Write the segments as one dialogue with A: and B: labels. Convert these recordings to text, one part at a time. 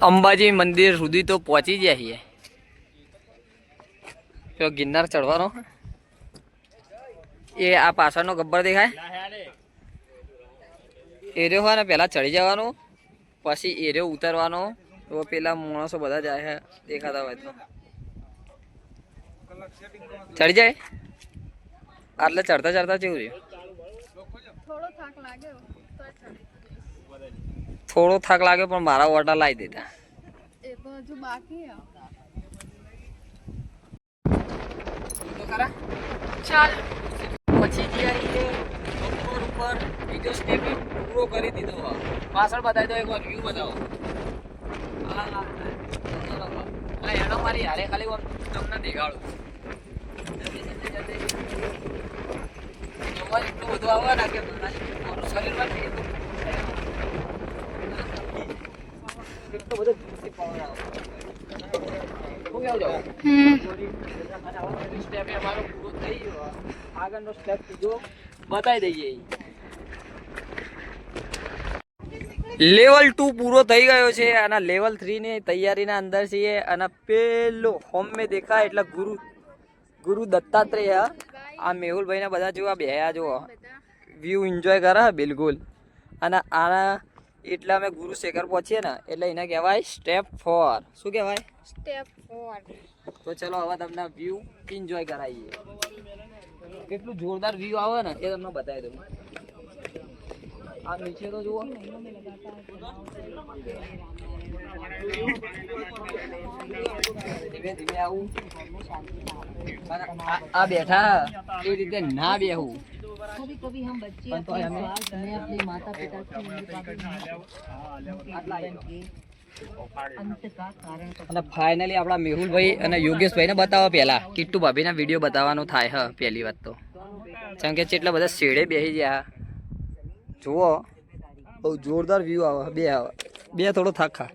A: અંબાજી મંદિર સુધી તો પહોંચી ગયા છીએ. તો ગિરનાર ચડવાનો એ આ પાછળનો ગબ્બર દેખાય એરિયો હોય ને પેલા ચડી જવાનું પછી એરિયો ઉતરવાનો. તો પેલા માણસો બધા જાય દેખાતા હોય તો ચડી જાય. આટલે ચડતા ચડતા કેવું રહ્યું? થોડો થાક લાગે પણ મારા ઓટા લાવી દેતા. પછી ઉપર બીજો સ્ટેપ પૂરો કરી દીધો. પાછળ બતાવી દો એક વાર વ્યૂ બતાવો. એનો મારી હારે ખાલી તમને દેખાડું. એટલું બધું આવે ને કે શરીરમાં એટલો બધો પાવર આવે. સ્ટેપ અમારો પૂરો થઈ ગયો. આગળનો સ્ટેપ બીજો બતાવી દઈએ. લેવલ 2 પૂરો થઈ ગયો છે અને લેવલ 3 ની તૈયારીના અંદર છીએ. અને પેલો હોમ મેં દેખાય એટલે ગુરુ દત્તાત્રેય. આ મેહુલભાઈ ને બધા જોવા બેહ્યા જો વ્યૂ એન્જોય કરે બિલકુલ. અને આના એટલે અમે ગુરુ શેખર પહોંચીએ ને એટલે એને કહેવાય સ્ટેપ 4. શું કહેવાય? સ્ટેપ 4. તો ચલો હવે તમને વ્યૂ એન્જોય કરાવીએ. કેટલું જોરદાર વ્યૂ આવે ને એ તમને બતાવી દઉં. આ નીચે તો જુઓ. ધીમે ધીમે આવું. આ બેઠા એ રીતે ના બેહું. અને ફાઇનલી આપણા મેહુલભાઈ અને યોગેશભાઈ ને બતાવો. પેલા કિટ્ટુ ભાભી ના વિડીયો બતાવવાનું થાય. હા પહેલી વાત તો કેમ કે કેટલા બધા શેડે બેસી ગયા જુઓ. બહુ જોરદાર વ્યૂ આવે. બે થોડો થાક ખા.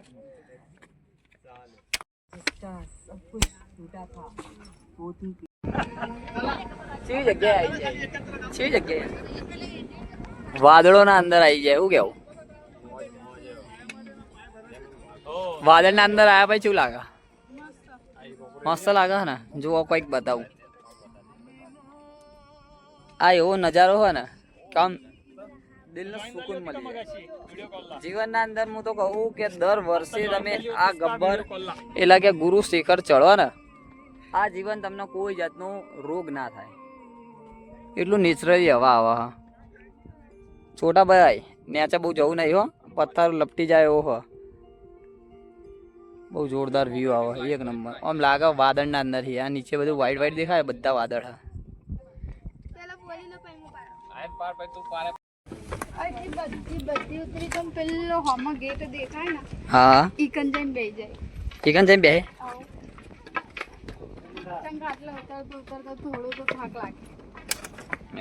A: વાદળો ના અંદર આવી જાય. એવું કેવું? વાદળ ના અંદર આયા પછી શું લાગે? મસ્ત લાગે ને. જુઓ કોઈક બતાવું. આ એવો નજારો હોય ને કામ દિલનો સુકૂન મળી જાય. જીવનના અંદર હું તો કહું કે દર વર્ષે તમે આ ગબ્બર એટલે કે ગુરુ શિખર ચડો ને આ જીવન તમને કોઈ જાતનો રોગ ના થાય. એટલું નેચરલી હવા આવે. છોટા ભાઈ નેચે બહુ જવું નહીં હો. પથ્થર લપટી જાય એવો હો. બહુ જોરદાર વ્યૂ આવે. એક નંબર. આમ લાગે વાદળના અંદર. આ નીચે બધું વ્હાઈટ વ્હાઈટ દેખાય. બધા વાદળ હા. હા ઈકન જઈને બેહી જાય. ઈકન જઈને બેહે.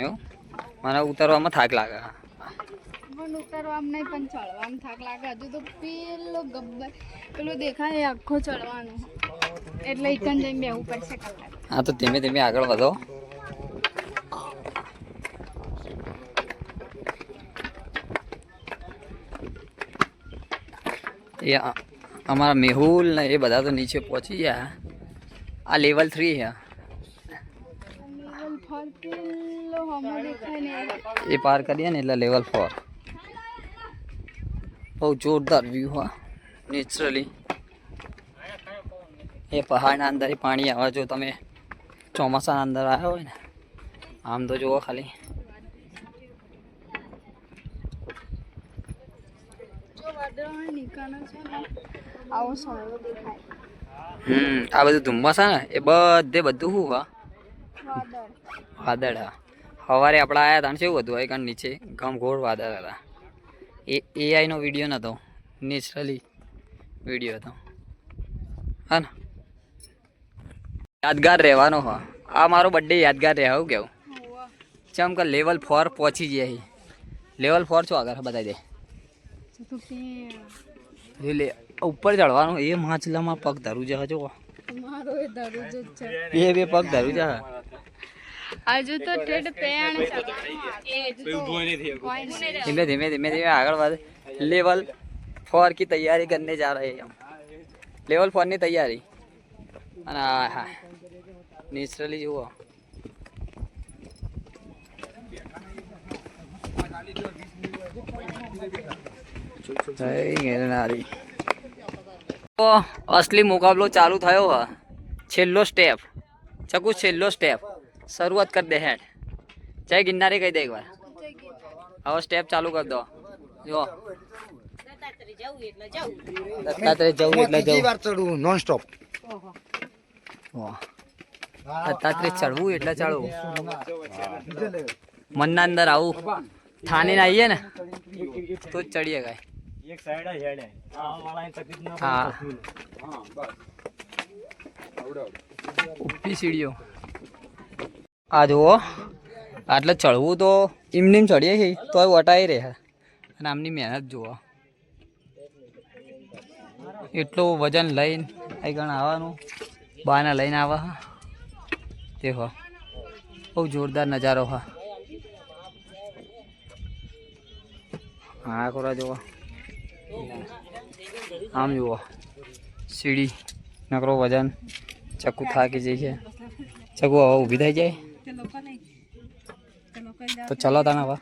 A: એવું મને ઉતરવામાં થાક લાગે. મને ઉતરવામાં નહીં પણ ચડવામાં થાક લાગે. હજુ તો પેલો ગબ્બર પેલો દેખાય આખો ચડવાનો એટલે ઈકન જઈને બેહવું પડશે. હા તો ધીમે ધીમે આગળ વધો. એ અમારા મેહુલ ને એ બધા તો નીચે પહોંચી ગયા. આ લેવલ 3 છે. એ પાર કરીએ ને એટલે લેવલ 4. બહુ જોરદાર વ્યૂ હા નેચરલી. એ પહાડના અંદર પાણી આવે. જો તમે ચોમાસાના અંદર આવ્યા હોય ને આમ તો જુઓ ખાલી. આ બધું ધુમ્મસ છે ને એ બધું શું હા વાદળ. હા સવારે આપણા આવ્યા હતા કેવું હતું? કારણ નીચે ઘમઘોર વાદળ હતા. એ AI નો વિડીયો નહોતો. નેચરલી વિડીયો હતો. હા ને યાદગાર રહેવાનો. હા આ મારો બર્થડે યાદગાર રહે. આવું કેવું? ચમ કે લેવલ 4 પહોંચી ગયા. લેવલ 4 શું આગળ બતાવી દે. ઉપર ચડવાનું. એ માછલામાં પગ ધરું છે. જો બે પગ ધરું છે. હજુ તો ધીમે ધીમે આગળ વધે. લેવલ 4 की तैयारी करने जा रहे हैं हम। लेवल 4 ની તૈયારી અને હા નેચરલી જુઓ તો અસલી મુકાબલો ચાલુ થયો હ છેલ્લો સ્ટેપ ચકુ છેલ્લો સ્ટેપ શરૂઆત કરી દે હેડ જય ગિરનારી કહી દે એકવાર હવે સ્ટેપ ચાલુ કરી દો જો દત્તાત્રેય જવું એટલે જવું
B: વાર ચડવું નોન સ્ટોપ
A: દત્તાત્રેય ચડવું એટલે ચડવું મનના અંદર આવું થાની ને આવીએ ને તો જ ચડીએ ગાય હા ઉપી સીડીઓ આ જુઓ આટલે ચડવું તો એમની ચડીએ છીએ તો વટાઈ રહે અને આમની મહેનત જુઓ એટલું વજન લઈને અહીં ગણ આવવાનું બાને લઈને આવા દેખો બહુ જોરદાર નજારો હા હા કોરા જુઓ આમ જુઓ સીડી નકરો વજન ચક્કુ થાકી જાય છે ચક્કુ હવે ઊભી થઈ જાય તો ચલો તને હવે